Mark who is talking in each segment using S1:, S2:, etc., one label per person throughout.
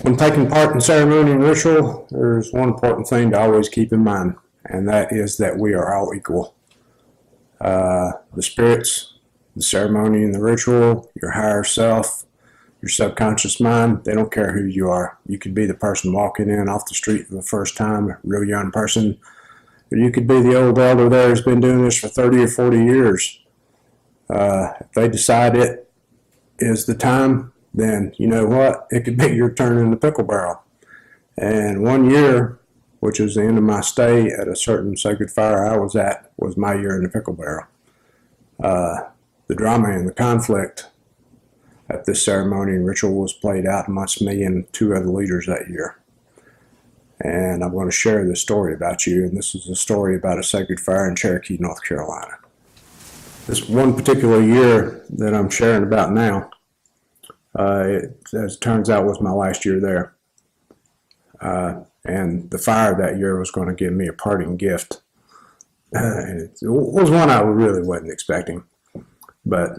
S1: When taking part in ceremony and ritual, there's one important thing to always keep in mind, and that is that we are all equal. The spirits, the ceremony and the ritual, your higher self, your subconscious mind, they don't care who you are. You could be the person walking in off the street for the first time, a real young person, or you could be the old elder there who's been doing this for 30 or 40 years. If they decide it is the time, then you know what? It could be your turn in the pickle barrel. And 1 year, which was the end of my stay at a certain sacred fire I was at, was my year in the pickle barrel. The drama and the conflict at this ceremony and ritual was played out amongst me and 2 other leaders that year. And I'm going to share this story about you, and this is a story about a sacred fire in Cherokee, North Carolina. This one particular year that I'm sharing about now, as it turns out, was my last year there. And the fire that year was going to give me a parting gift. And it was one I really wasn't expecting. But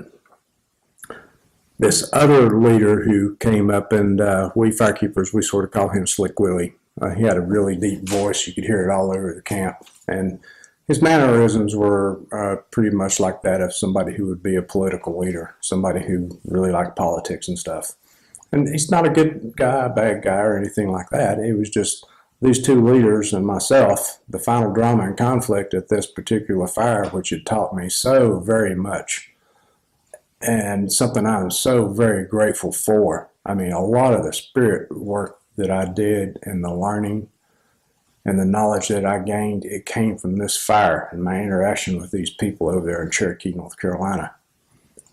S1: this other leader who came up, and we firekeepers, we sort of call him Slick Willie. He had a really deep voice. You could hear it all over the camp. And his mannerisms were pretty much like that of somebody who would be a political leader, somebody who really liked politics and stuff. And he's not a good guy, a bad guy, or anything like that. It was just these 2 leaders and myself, the final drama and conflict at this particular fire, which had taught me so very much, and something I'm so very grateful for. I mean, a lot of the spirit work that I did and the learning and the knowledge that I gained, it came from this fire and my interaction with these people over there in Cherokee, North Carolina.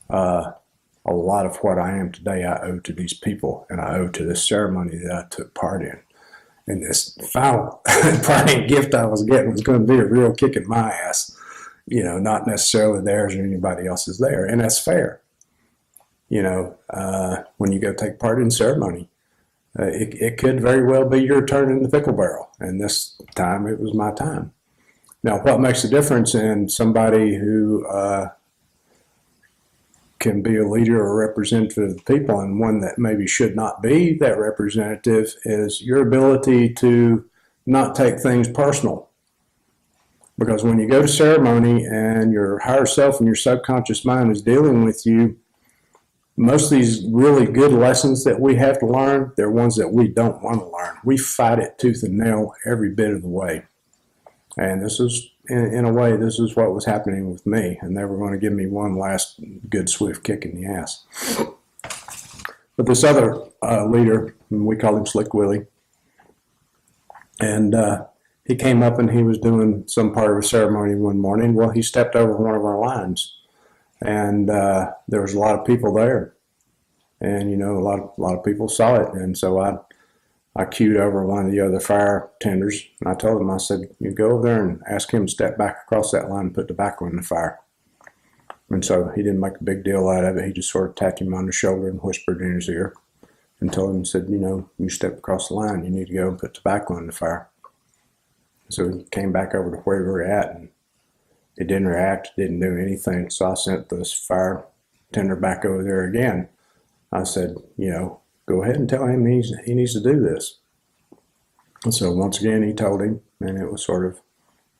S1: A lot of what I am today I owe to these people, and I owe to this ceremony that I took part in. And this final parting gift I was getting was going to be a real kick in my ass. You know, not necessarily theirs or anybody else's there, and that's fair. You know, when you go take part in ceremony, it could very well be your turn in the pickle barrel, and this time it was my time. Now, what makes a difference in somebody who can be a leader or representative of the people, and one that maybe should not be that representative, is your ability to not take things personal. Because when you go to ceremony and your higher self and your subconscious mind is dealing with you, most of these really good lessons that we have to learn, they're ones that we don't want to learn. We fight it tooth and nail every bit of the way. And this is, in a way, this is what was happening with me. And they were going to give me one last good swift kick in the ass. But this other leader, we call him Slick Willie, and he came up and he was doing some part of a ceremony one morning. Well, he stepped over one of our lines, and there was a lot of people there, and you know, a lot of people saw it. And so I queued over one of the other fire tenders, and I told him, I said, you go over there and ask him to step back across that line and put tobacco in the fire. And so he didn't make a big deal out of it. He just sort of tapped him on the shoulder and whispered in his ear and told him, said, you know, you step across the line, you need to go and put tobacco in the fire. So he came back over to where we were at, and it didn't react, didn't do anything. So I sent this fire tender back over there again. I said, you know, go ahead and tell him he needs to do this. And so once again, he told him, and it was sort of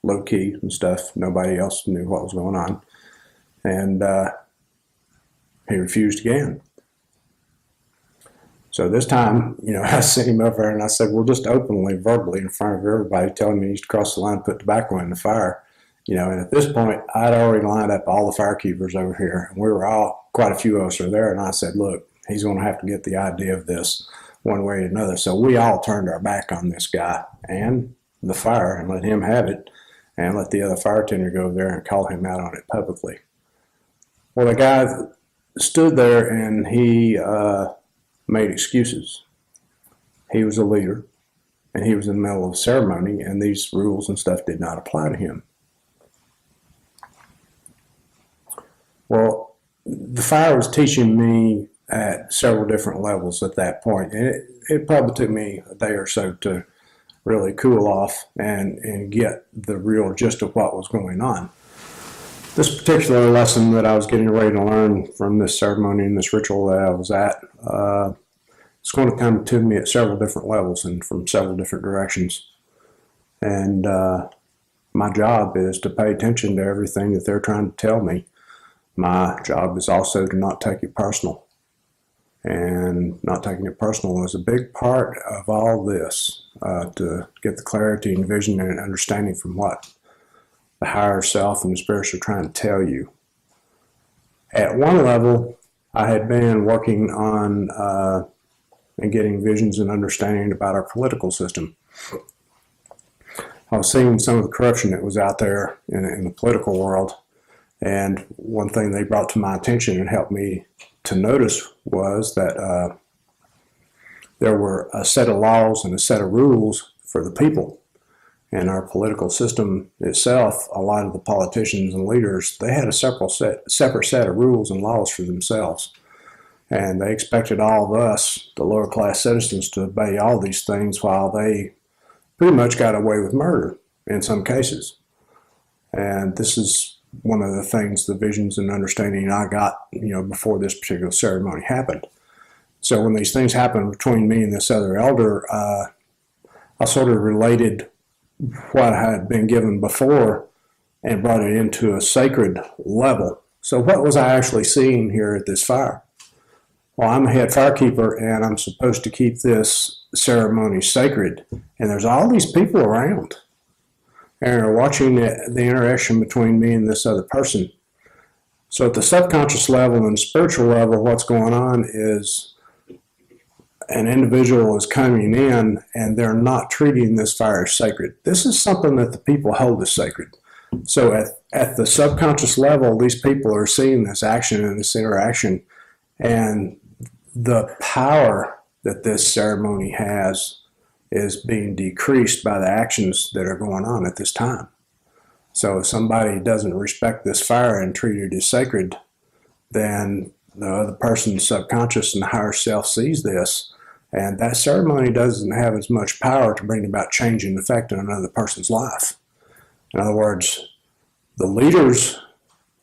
S1: low key and stuff. Nobody else knew what was going on. And he refused again. So this time, you know, I sent him over and I said, well, just openly, verbally, in front of everybody, telling me he needs to cross the line and put tobacco in the fire. You know, and at this point, I'd already lined up all the firekeepers over here, and we were all, quite a few of us were there, and I said, look, he's going to have to get the idea of this one way or another. So we all turned our back on this guy and the fire and let him have it, and let the other fire tender go over there and call him out on it publicly. Well, the guy stood there and he made excuses. He was a leader, and he was in the middle of a ceremony, and these rules and stuff did not apply to him. Well, the fire was teaching me at several different levels at that point, and it probably took me a day or so to really cool off and get the real gist of what was going on. This particular lesson that I was getting ready to learn from this ceremony and this ritual that I was at, it's going to come to me at several different levels and from several different directions. And my job is to pay attention to everything that they're trying to tell me. My job is also to not take it personal. And not taking it personal is a big part of all this, to get the clarity and vision and understanding from what the higher self and the spirits are trying to tell you. At one level, I had been working on and getting visions and understanding about our political system. I was seeing some of the corruption that was out there in the political world, and one thing they brought to my attention and helped me to notice was that there were a set of laws and a set of rules for the people. And our political system itself, a lot of the politicians and leaders, they had a separate set of rules and laws for themselves. And they expected all of us, the lower class citizens, to obey all these things while they pretty much got away with murder in some cases. And this is one of the things, the visions and understanding I got, before this particular ceremony happened. So when these things happened between me and this other elder, I sort of related what I had been given before and brought it into a sacred level. So what was I actually seeing here at this fire? Well, I'm a head firekeeper and I'm supposed to keep this ceremony sacred. And there's all these people around and are watching the interaction between me and this other person. So at the subconscious level and spiritual level, what's going on is an individual is coming in and they're not treating this fire as sacred. This is something that the people hold as sacred. So at the subconscious level, these people are seeing this action and this interaction, and the power that this ceremony has is being decreased by the actions that are going on at this time. So if somebody doesn't respect this fire and treat it as sacred, then the other person's subconscious and the higher self sees this, and that ceremony doesn't have as much power to bring about change and effect in another person's life. In other words, the leaders,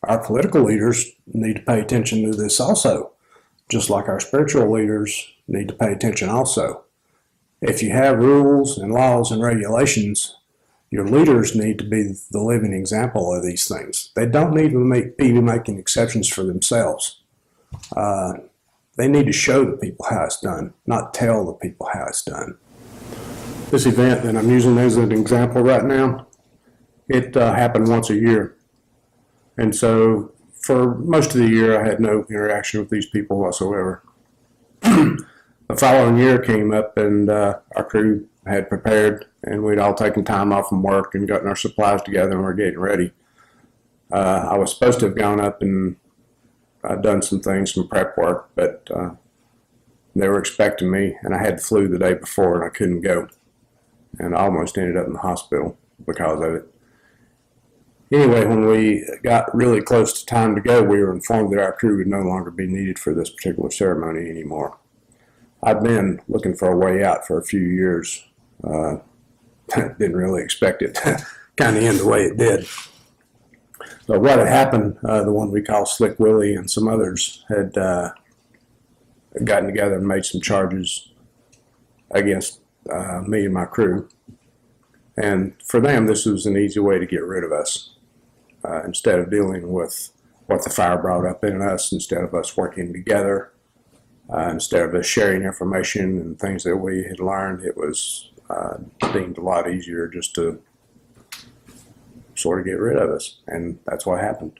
S1: our political leaders, need to pay attention to this also, just like our spiritual leaders need to pay attention also. If you have rules and laws and regulations, your leaders need to be the living example of these things. They don't need to be making exceptions for themselves. They need to show the people how it's done, not tell the people how it's done. This event that I'm using as an example right now, it happened once a year. And so for most of the year, I had no interaction with these people whatsoever. The following year came up and our crew had prepared, and we'd all taken time off from work and gotten our supplies together and we're getting ready. I was supposed to have gone up and done some things, some prep work, but they were expecting me, and I had the flu the day before and I couldn't go, and I almost ended up in the hospital because of it. Anyway, when we got really close to time to go, we were informed that our crew would no longer be needed for this particular ceremony anymore. I'd been looking for a way out for a few years. Didn't really expect it to kind of end the way it did. But what had happened, the one we call Slick Willie and some others had gotten together and made some charges against me and my crew. And for them, this was an easy way to get rid of us. Instead of dealing with what the fire brought up in us, instead of us working together, instead of us sharing information and things that we had learned, it was deemed a lot easier just to sort of get rid of us, and that's what happened.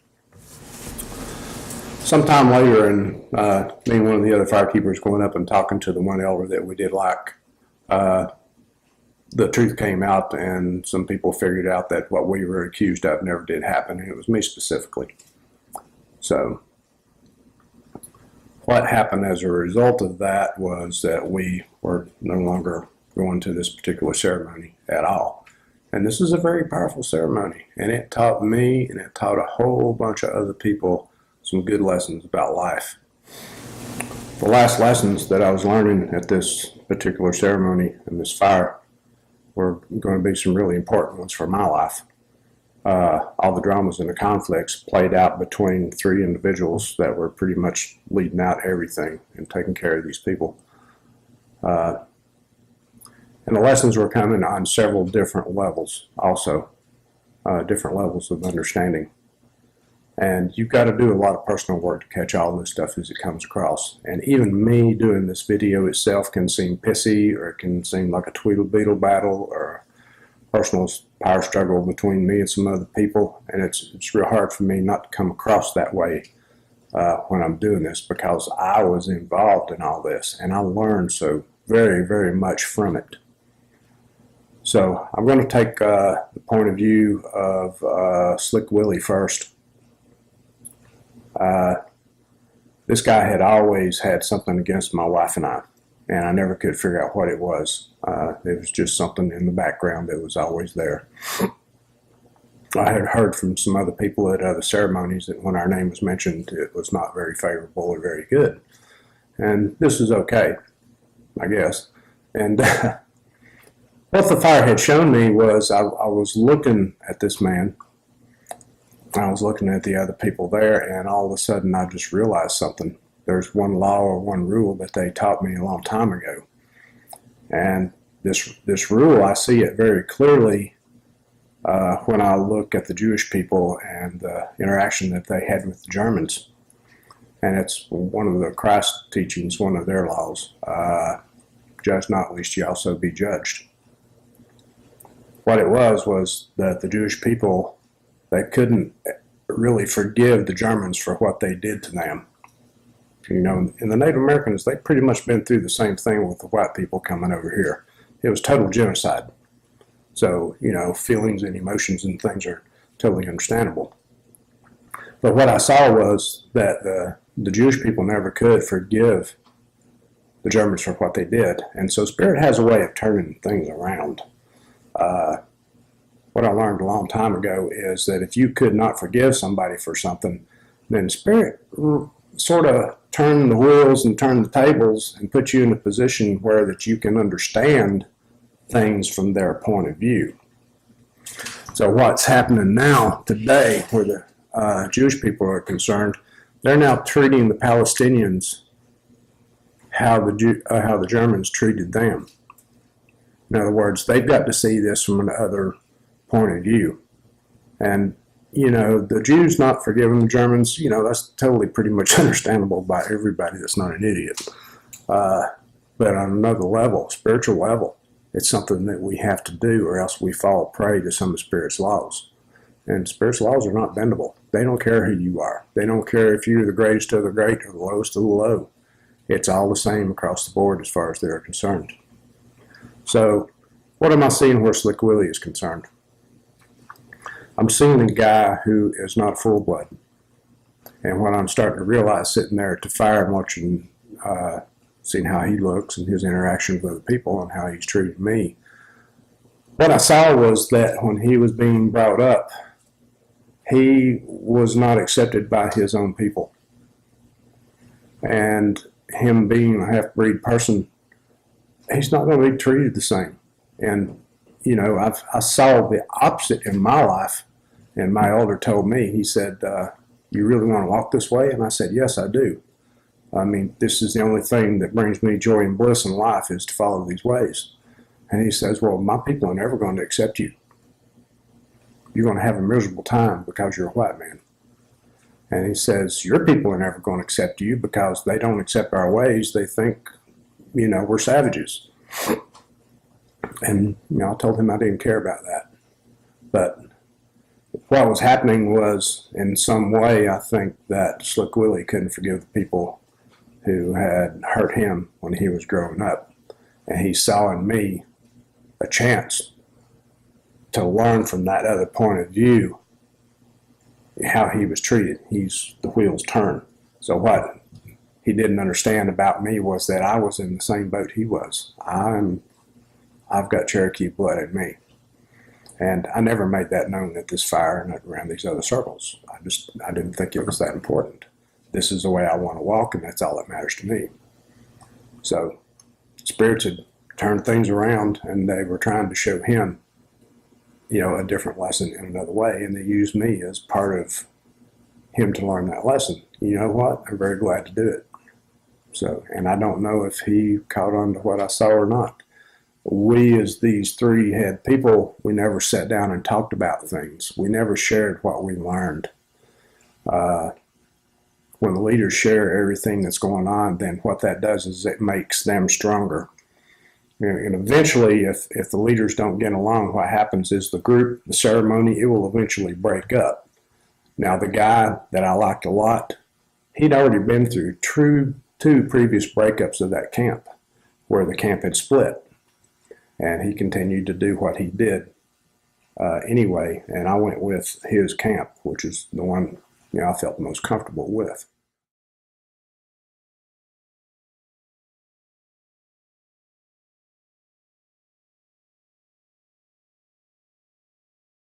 S1: Sometime later, and me and one of the other firekeepers going up and talking to the one elder that we did like, the truth came out, and some people figured out that what we were accused of never did happen, and it was me specifically. So what happened as a result of that was that we were no longer going to this particular ceremony at all. And this is a very powerful ceremony, and it taught me and it taught a whole bunch of other people some good lessons about life. The last lessons that I was learning at this particular ceremony and this fire were going to be some really important ones for my life. All the dramas and the conflicts played out between three individuals that were pretty much leading out everything and taking care of these people. And the lessons were coming on several different levels also, different levels of understanding. And you've got to do a lot of personal work to catch all this stuff as it comes across. And even me doing this video itself can seem pissy, or it can seem like a Tweedle-Beetle battle, or a personal power struggle between me and some other people. And it's real hard for me not to come across that way when I'm doing this, because I was involved in all this and I learned so very, very much from it. So I'm going to take the point of view of Slick Willie first. This guy had always had something against my wife and I never could figure out what it was. It was just something in the background that was always there. I had heard from some other people at other ceremonies that when our name was mentioned, it was not very favorable or very good. And this is okay, I guess. And what the fire had shown me was I was looking at this man. I was looking at the other people there, and all of a sudden I just realized something. There's one law or one rule that they taught me a long time ago. And this rule, I see it very clearly when I look at the Jewish people and the interaction that they had with the Germans. And it's one of the Christ teachings, one of their laws. Judge not, lest ye also be judged. What it was that the Jewish people, they couldn't really forgive the Germans for what they did to them. You know, and the Native Americans, they've pretty much been through the same thing with the white people coming over here. It was total genocide. So, you know, feelings and emotions and things are totally understandable. But what I saw was that the Jewish people never could forgive the Germans for what they did. And so Spirit has a way of turning things around. What I learned a long time ago is that if you could not forgive somebody for something, then Spirit sort of turn the wheels and turn the tables and put you in a position where that you can understand things from their point of view. So what's happening now today, where the Jewish people are concerned, they're now treating the Palestinians how the Germans treated them. In other words, they've got to see this from another point of view. And, you know, the Jews not forgiving the Germans, you know, that's totally pretty much understandable by everybody that's not an idiot. But on another level, spiritual level, it's something that we have to do, or else we fall prey to some of Spirit's laws. And Spirit's laws are not bendable. They don't care who you are. They don't care if you're the greatest of the great or the lowest of the low. It's all the same across the board as far as they're concerned. So what am I seeing where Slick Willie is concerned? I'm seeing a guy who is not full-blood. And what I'm starting to realize sitting there at the fire and watching, seeing how he looks and his interaction with other people and how he's treated me, what I saw was that when he was being brought up, he was not accepted by his own people. And him being a half-breed person, he's not going to be treated the same. And, you know, I saw the opposite in my life. And my elder told me, he said, you really want to walk this way? And I said, yes, I do. I mean, this is the only thing that brings me joy and bliss in life, is to follow these ways. And he says, well, my people are never going to accept you. You're going to have a miserable time because you're a white man. And he says, your people are never going to accept you because they don't accept our ways. They think, you know, we're savages. And, you know, I told him I didn't care about that. But what was happening was, in some way, I think that Slick Willie couldn't forgive the people who had hurt him when he was growing up. And he saw in me a chance to learn from that other point of view how he was treated. The wheels turn. So what he didn't understand about me was that I was in the same boat he was. I've got Cherokee blood in me. And I never made that known at this fire and around these other circles. I didn't think it was that important. This is the way I want to walk, and that's all that matters to me. So spirits had turned things around, and they were trying to show him, you know, a different lesson in another way, and they used me as part of him to learn that lesson. You know what? I'm very glad to do it. So, and I don't know if he caught on to what I saw or not. We, as these three head people, we never sat down and talked about things. We never shared what we learned. When the leaders share everything that's going on, then what that does is it makes them stronger. And eventually, if the leaders don't get along, what happens is the group, the ceremony, it will eventually break up. Now, the guy that I liked a lot, he'd already been through two previous breakups of that camp where the camp had split. And he continued to do what he did anyway. And I went with his camp, which is the one I felt most comfortable with.